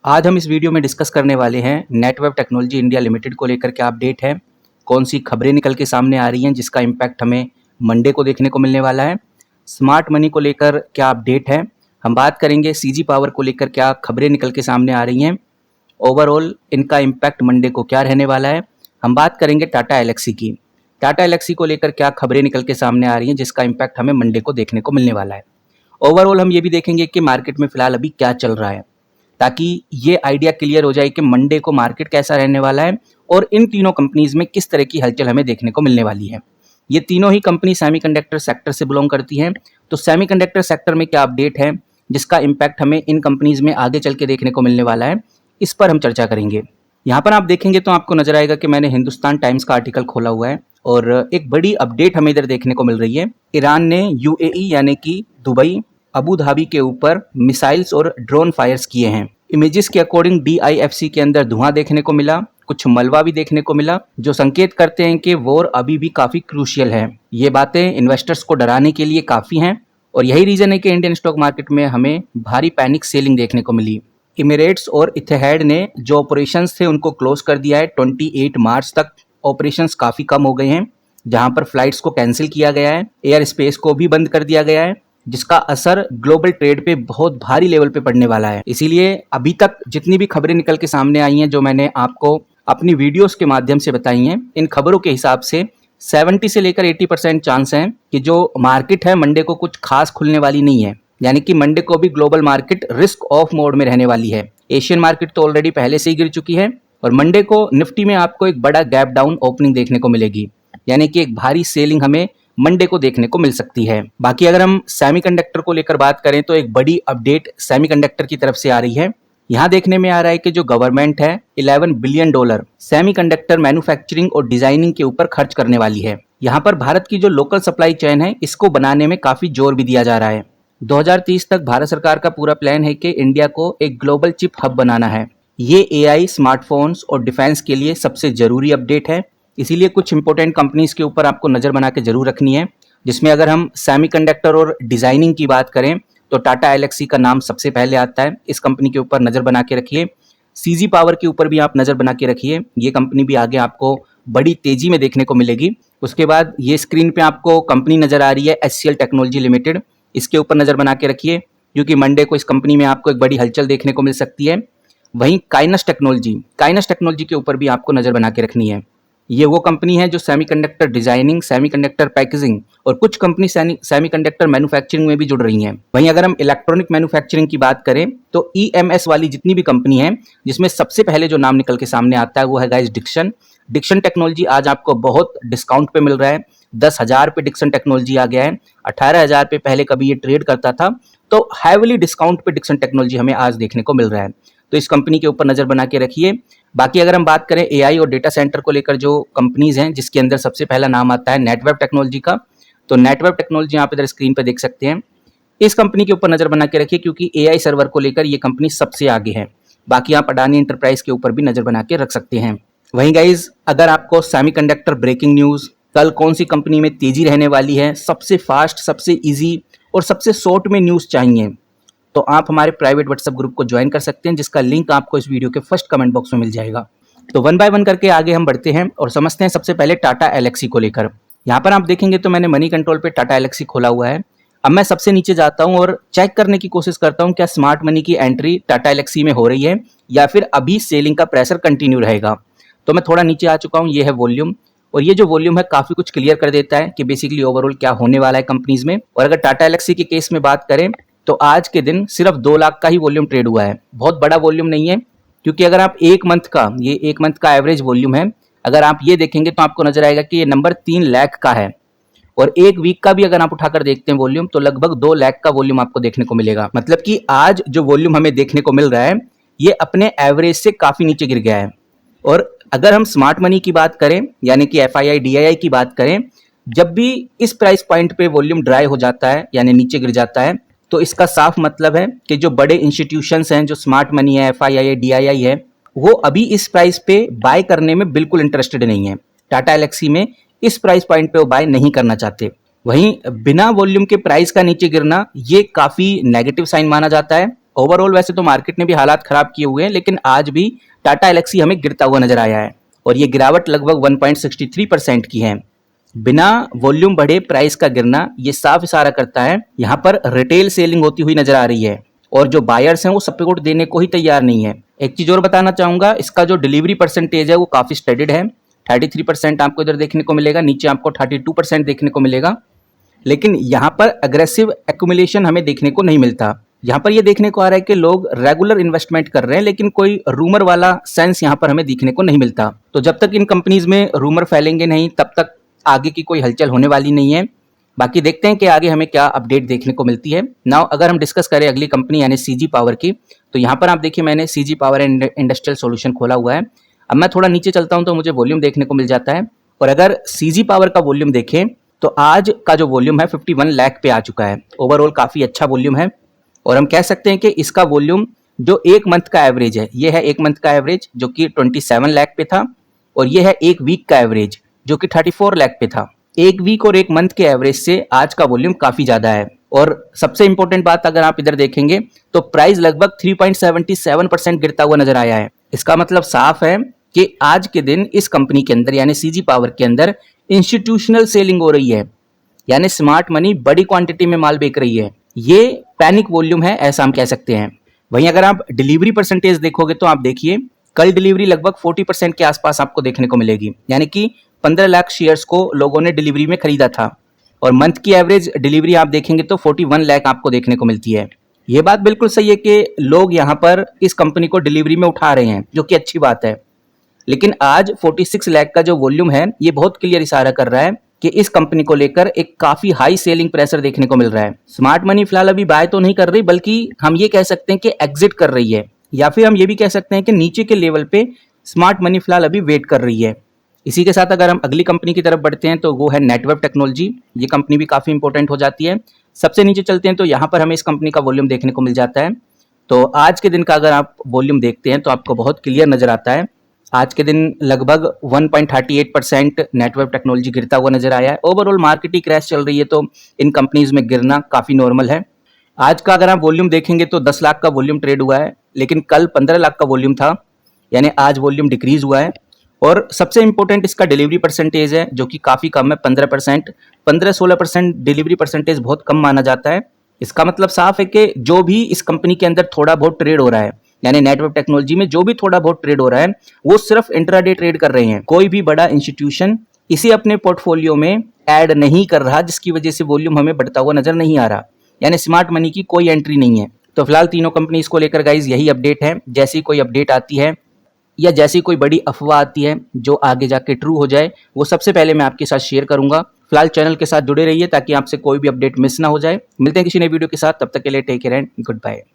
आज हम इस वीडियो में डिस्कस करने वाले हैं नेटवेब टेक्नोलॉजी इंडिया लिमिटेड को लेकर क्या अपडेट है, कौन सी खबरें निकल के सामने आ रही हैं जिसका इम्पैक्ट हमें मंडे को देखने को मिलने वाला है, स्मार्ट मनी को लेकर क्या अपडेट है, हम बात करेंगे सीजी पावर को लेकर क्या खबरें निकल के सामने आ रही हैं, ओवरऑल इनका इम्पैक्ट मंडे को क्या रहने वाला है, हम बात करेंगे टाटा एलेक्सी की। टाटा एलेक्सी को लेकर क्या खबरें निकल के सामने आ रही हैं जिसका इम्पैक्ट हमें मंडे को देखने को मिलने वाला है। ओवरऑल हम ये भी देखेंगे कि मार्केट में फिलहाल अभी क्या चल रहा है, ताकि ये आइडिया क्लियर हो जाए कि मंडे को मार्केट कैसा रहने वाला है और इन तीनों कंपनीज में किस तरह की हलचल हमें देखने को मिलने वाली है। ये तीनों ही कंपनी सेमीकंडक्टर सेक्टर से बिलोंग करती हैं, तो सेमीकंडक्टर सेक्टर में क्या अपडेट है जिसका इम्पैक्ट हमें इन कंपनीज में आगे चल के देखने को मिलने वाला है, इस पर हम चर्चा करेंगे। यहाँ पर आप देखेंगे तो आपको नजर आएगा कि मैंने हिंदुस्तान टाइम्स का आर्टिकल खोला हुआ है और एक बड़ी अपडेट हमें इधर देखने को मिल रही है। ईरान ने यूएई यानी कि दुबई, अबू धाबी के ऊपर मिसाइल्स और ड्रोन फायर्स किए हैं। इमेजेस के अकॉर्डिंग डीआईएफसी के अंदर धुआं देखने को मिला, कुछ मलबा भी देखने को मिला, जो संकेत करते हैं कि वॉर अभी भी काफी क्रूशियल है। ये बातें इन्वेस्टर्स को डराने के लिए काफी हैं और यही रीजन है कि इंडियन स्टॉक मार्केट में हमें भारी पैनिक सेलिंग देखने को मिली। इमिरेट्स और इथिहाद ने जो ऑपरेशंस थे उनको क्लोज कर दिया है। 28 मार्च तक ऑपरेशंस काफी कम हो गए हैं, जहां पर फ्लाइट्स को कैंसिल किया गया है, एयर स्पेस को भी बंद कर दिया गया है, जिसका असर ग्लोबल ट्रेड पे बहुत भारी लेवल पे पड़ने वाला है। इसीलिए अभी तक जितनी भी खबरें निकल के सामने आई हैं, जो मैंने आपको अपनी वीडियोस के माध्यम से बताई हैं, इन खबरों के हिसाब से 70 से लेकर 80% चांस है कि जो मार्केट है मंडे को कुछ खास खुलने वाली नहीं है, यानी कि मंडे को भी global market risk of mode में रहने वाली है। एशियन मार्केट तो ऑलरेडी पहले से ही गिर चुकी है और मंडे को निफ्टी में आपको एक बड़ा गैप डाउन ओपनिंग देखने को मिलेगी, यानी कि एक भारी सेलिंग हमें मंडे को देखने को मिल सकती है। बाकी अगर हम सेमीकंडक्टर को लेकर बात करें तो एक बड़ी अपडेट सेमीकंडक्टर की तरफ से आ रही है। यहाँ देखने में आ रहा है कि जो गवर्नमेंट है $11 बिलियन सेमीकंडक्टर मैन्युफैक्चरिंग और डिजाइनिंग के ऊपर खर्च करने वाली है। यहाँ पर भारत की जो लोकल सप्लाई चेन है इसको बनाने में काफी जोर भी दिया जा रहा है। 2030 तक भारत सरकार का पूरा प्लान है कि इंडिया को एक ग्लोबल चिप हब बनाना है। ये एआई, स्मार्टफोन्स और डिफेंस के लिए सबसे जरूरी अपडेट है, इसीलिए कुछ इंपॉर्टेंट कंपनीज के ऊपर आपको नज़र बना के जरूर रखनी है, जिसमें अगर हम सेमीकंडक्टर और डिजाइनिंग की बात करें तो टाटा एलेक्सी का नाम सबसे पहले आता है। इस कंपनी के ऊपर नज़र बना के रखिए। सीजी पावर के ऊपर भी आप नज़र बना के रखिए, ये कंपनी भी आगे आपको बड़ी तेजी में देखने को मिलेगी। उसके बाद ये स्क्रीन पे आपको कंपनी नज़र आ रही है एचसीएल टेक्नोलॉजी लिमिटेड, इसके ऊपर नज़र बना के रखिए क्योंकि मंडे को इस कंपनी में आपको एक बड़ी हलचल देखने को मिल सकती है। वहीं काइनस टेक्नोलॉजी के ऊपर भी आपको नज़र बना के रखनी है। ये वो कंपनी है जो सेमीकंडक्टर डिजाइनिंग, सेमीकंडक्टर पैकेजिंग और कुछ कंपनी सेमीकंडक्टर मैन्युफैक्चरिंग में भी जुड़ रही हैं। वहीं अगर हम इलेक्ट्रॉनिक मैन्युफैक्चरिंग की बात करें तो ईएमएस वाली जितनी भी कंपनी है, जिसमें सबसे पहले जो नाम निकल के सामने आता है वो है गाइस डिक्सन टेक्नोलॉजी। आज आपको बहुत डिस्काउंट पे मिल रहा है, 10,000 पे डिक्सन टेक्नोलॉजी आ गया है। 18,000 पे पहले कभी ये ट्रेड करता था, तो हैविली डिस्काउंट पे डिक्सन टेक्नोलॉजी हमें आज देखने को मिल रहा है, तो इस कंपनी के ऊपर नजर बना के रखिए। बाकी अगर हम बात करें एआई और डेटा सेंटर को लेकर जो कंपनीज हैं, जिसके अंदर सबसे पहला नाम आता है नेटवेब टेक्नोलॉजी का, तो नेटवेब टेक्नोलॉजी आप इधर स्क्रीन पर देख सकते हैं। इस कंपनी के ऊपर नजर बना के रखिए क्योंकि एआई सर्वर को लेकर ये कंपनी सबसे आगे है। बाकी आप अडानी एंटरप्राइज के ऊपर भी नजर बना के रख सकते हैं। वहीं गाइज अगर आपको सेमीकंडक्टर ब्रेकिंग न्यूज, कल कौन सी कंपनी में तेजी रहने वाली है, सबसे फास्ट, सबसे इजी और सबसे शॉर्ट में न्यूज चाहिए, तो आप हमारे प्राइवेट व्हाट्सएप ग्रुप को ज्वाइन कर सकते हैं, जिसका लिंक आपको इस वीडियो के फर्स्ट कमेंट बॉक्स में मिल जाएगा। तो वन बाय वन करके आगे हम बढ़ते हैं और समझते हैं सबसे पहले टाटा एलेक्सी को लेकर। यहाँ पर आप देखेंगे तो मैंने मनी कंट्रोल पे टाटा एलेक्सी खोला हुआ है। अब मैं सबसे नीचे जाता हूँ और चेक करने की कोशिश करता हूँ क्या स्मार्ट मनी की एंट्री टाटा एलेक्सी में हो रही है या फिर अभी सेलिंग का प्रेशर कंटिन्यू रहेगा। तो मैं थोड़ा नीचे आ चुका हूँ, ये है वॉल्यूम, और ये जो वॉल्यूम है काफी कुछ क्लियर कर देता है कि बेसिकली ओवरऑल क्या होने वाला है कंपनीज में। और अगर टाटा एलेक्सी के केस में बात करें तो आज के दिन सिर्फ 2 लाख का ही वॉल्यूम ट्रेड हुआ है, बहुत बड़ा वॉल्यूम नहीं है, क्योंकि अगर आप एक मंथ का एवरेज वॉल्यूम है, अगर आप ये देखेंगे तो आपको नजर आएगा कि ये नंबर 3 लाख का है, और एक वीक का भी अगर आप उठाकर देखते हैं वॉल्यूम तो लगभग 2 लाख का वॉल्यूम आपको देखने को मिलेगा। मतलब कि आज जो वॉल्यूम हमें देखने को मिल रहा है ये अपने एवरेज से काफी नीचे गिर गया है। और अगर हम स्मार्ट मनी की बात करें यानी कि एफआईआई डीआईआई की बात करें, जब भी इस प्राइस पॉइंट पे वॉल्यूम ड्राई हो जाता है यानी नीचे गिर जाता है, तो इसका साफ मतलब है कि जो बड़े इंस्टीट्यूशंस हैं, जो स्मार्ट मनी है, एफआईआई डीआईआई है, वो अभी इस प्राइस पे बाय करने में बिल्कुल इंटरेस्टेड नहीं है। टाटा एलेक्सी में इस प्राइस पॉइंट पे वो बाय नहीं करना चाहते। वहीं बिना वॉल्यूम के प्राइस का नीचे गिरना ये काफी नेगेटिव साइन माना जाता है, ओवरऑल वैसे तो मार्केट ने भी हालात खराब किए हुए हैं, लेकिन आज भी टाटा एल्क्सी हमें गिरता हुआ नजर आया है और ये गिरावट लगभग 1.63% की है। बिना वॉल्यूम बढ़े प्राइस का गिरना ये साफ इशारा करता है यहाँ पर रिटेल सेलिंग होती हुई नजर आ रही है और जो बायर्स हैं वो सपोर्ट देने को ही तैयार नहीं है। एक चीज और बताना चाहूंगा, इसका जो डिलीवरी परसेंटेज है वो काफी स्टडीड है। 33% आपको इधर देखने को मिलेगा, नीचे आपको 32% देखने को मिलेगा। लेकिन यहाँ पर अग्रेसिव एक्यूमुलेशन हमें देखने को नहीं मिलता। यहाँ पर ये देखने को आ रहा है कि लोग रेगुलर इन्वेस्टमेंट कर रहे हैं, लेकिन कोई रूमर वाला सेंस यहाँ पर हमें देखने को नहीं मिलता। तो जब तक इन कंपनीज में रूमर फैलेंगे नहीं तब तक आगे की कोई हलचल होने वाली नहीं है। बाकी देखते हैं कि आगे हमें क्या अपडेट देखने को मिलती है। नाउ अगर हम डिस्कस करें अगली कंपनी यानी सीजी पावर की, तो यहाँ पर आप देखिए मैंने CG power and industrial solution खोला हुआ है। अब मैं थोड़ा नीचे चलता हूँ तो मुझे वॉल्यूम देखने को मिल जाता है और अगर सीजी पावर का वॉल्यूम देखें तो आज का जो वॉल्यूम है 51 लाख पे आ चुका है। ओवरऑल काफ़ी अच्छा वॉल्यूम है और हम कह सकते हैं कि इसका वॉल्यूम जो एक मंथ का एवरेज है, ये है एक मंथ का एवरेज जो कि 27 लाख पे था और ये है एक वीक का एवरेज जो कि 34 लाख पे था। एक वीक और एक मंथ के एवरेज से आज का वॉल्यूम काफ़ी ज़्यादा है और सबसे इंपॉर्टेंट बात अगर आप इधर देखेंगे तो प्राइस लगभग 3.77% गिरता हुआ नजर आया है। इसका मतलब साफ है कि आज के दिन इस कंपनी के अंदर यानी सीजी पावर के अंदर इंस्टीट्यूशनल सेलिंग हो रही है, यानी स्मार्ट मनी बड़ी क्वांटिटी में माल बेच रही है। ये पैनिक वॉल्यूम है ऐसा हम कह सकते हैं। वहीं अगर आप डिलीवरी परसेंटेज देखोगे तो आप देखिए कल डिलीवरी लगभग 40% के आसपास आपको देखने को मिलेगी, यानी कि 15 लाख शेयर्स को लोगों ने डिलीवरी में खरीदा था और मंथ की एवरेज डिलीवरी आप देखेंगे तो 41 लाख आपको देखने को मिलती है। ये बात बिल्कुल सही है कि लोग यहाँ पर इस कंपनी को डिलीवरी में उठा रहे हैं, जो कि अच्छी बात है। लेकिन आज 46 लाख का जो वॉल्यूम है ये बहुत क्लियर इशारा कर रहा है कि इस कंपनी को लेकर एक काफी हाई सेलिंग प्रेशर देखने को मिल रहा है। स्मार्ट मनी फिलहाल अभी बाय तो नहीं कर रही, बल्कि हम ये कह सकते हैं कि एग्जिट कर रही है, या फिर हम ये भी कह सकते हैं कि नीचे के लेवल पे स्मार्ट मनी फिलहाल अभी वेट कर रही है। इसी के साथ अगर हम अगली कंपनी की तरफ बढ़ते हैं तो वो है नेटवर्क टेक्नोलॉजी। ये कंपनी भी काफी इंपॉर्टेंट हो जाती है। सबसे नीचे चलते हैं तो यहाँ पर हमें इस कंपनी का वॉल्यूम देखने को मिल जाता है। तो आज के दिन का अगर आप वॉल्यूम देखते हैं तो आपको बहुत क्लियर नजर आता है। आज के दिन लगभग 1.38% नेटवर्क टेक्नोलॉजी गिरता हुआ नजर आया है। ओवरऑल मार्केट ही क्रैश चल रही है तो इन कंपनीज में गिरना काफी नॉर्मल है। आज का अगर आप वॉल्यूम देखेंगे तो 10 लाख का वॉल्यूम ट्रेड हुआ है, लेकिन कल 15 लाख का वॉल्यूम था, यानी आज वॉल्यूम डिक्रीज हुआ है। और सबसे इंपॉर्टेंट इसका डिलीवरी परसेंटेज है जो कि काफी कम है, 15%। 15-16% डिलीवरी परसेंटेज बहुत कम माना जाता है। इसका मतलब साफ है कि जो भी इस कंपनी के अंदर थोड़ा बहुत ट्रेड हो रहा है, यानी नेटवर्क टेक्नोलॉजी में जो भी थोड़ा बहुत ट्रेड हो रहा है वो सिर्फ इंट्राडे ट्रेड कर रहे हैं। कोई भी बड़ा इंस्टीट्यूशन इसे अपने पोर्टफोलियो में ऐड नहीं कर रहा, जिसकी वजह से वॉल्यूम हमें बढ़ता हुआ नजर नहीं आ रहा, यानी स्मार्ट मनी की कोई एंट्री नहीं है। तो फिलहाल तीनों कंपनीज को लेकर गाइज यही अपडेट है। जैसी कोई अपडेट आती है या जैसी कोई बड़ी अफवाह आती है जो आगे जाके ट्रू हो जाए, वो सबसे पहले मैं आपके साथ शेयर करूंगा। फिलहाल चैनल के साथ जुड़े रहिए ताकि आपसे कोई भी अपडेट मिस ना हो जाए। मिलते हैं किसी नई वीडियो के साथ, तब तक के लिए take care and good bye.